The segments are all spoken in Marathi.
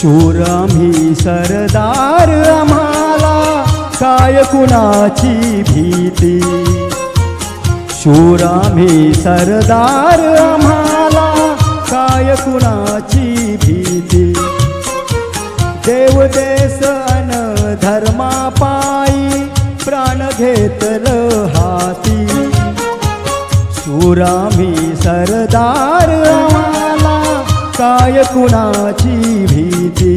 शूर आम्ही सरदार, आम्हाला काय कुणाची भीती. शूर आम्ही सरदार, आम्हाला काय कुणाची भीती. देव देश अन धर्मा पायी प्राण घेतलं हाती. शूर आम्ही सरदार, आम्हाला काय कुणाची भीती.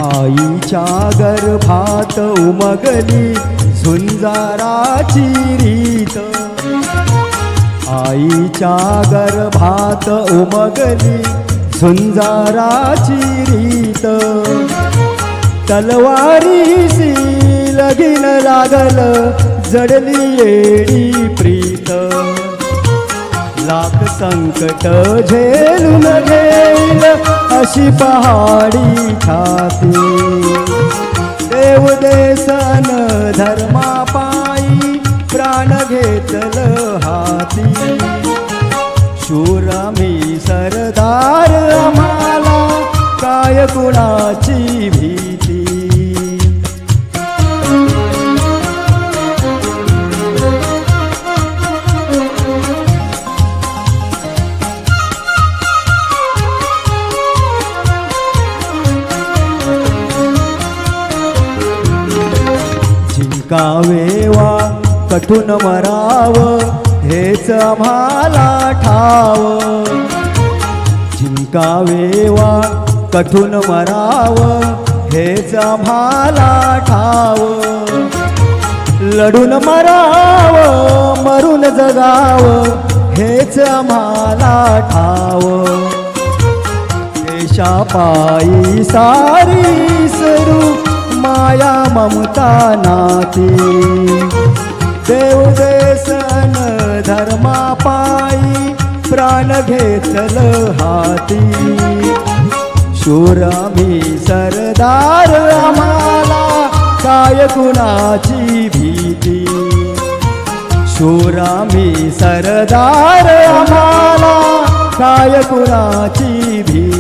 आईच्या गर्भात उमगली झुंजाराची रीत. आईच्या गर्भात उमगली झुंजाराची रीत. तलवारीशी लगीन लागल जडली येडी प्रीत. लाख संकट झेलून घेईल अशी पहाडी छाती. देव देसन धर्मा पायी प्राण घेतलं हाती. शूर आम्ही सरदार, आम्हाला काय कुणाची भीती. जिंकावे वा कठून मराव हेच आम्हाला ठाव. जिंकावे वा कठून मराव हेच आम्हाला ठाव. लढून मराव मरून जगाव हेच आम्हाला ठाव. देशापायी सारी सरू माया ममता नाती. देव देसन धर्मा पायी प्राण घेतलं हाती. शूर आम्ही सरदार, आम्हाला काय कुणाची भीती. शूर आम्ही सरदार, आम्हाला काय कुणाची भीती.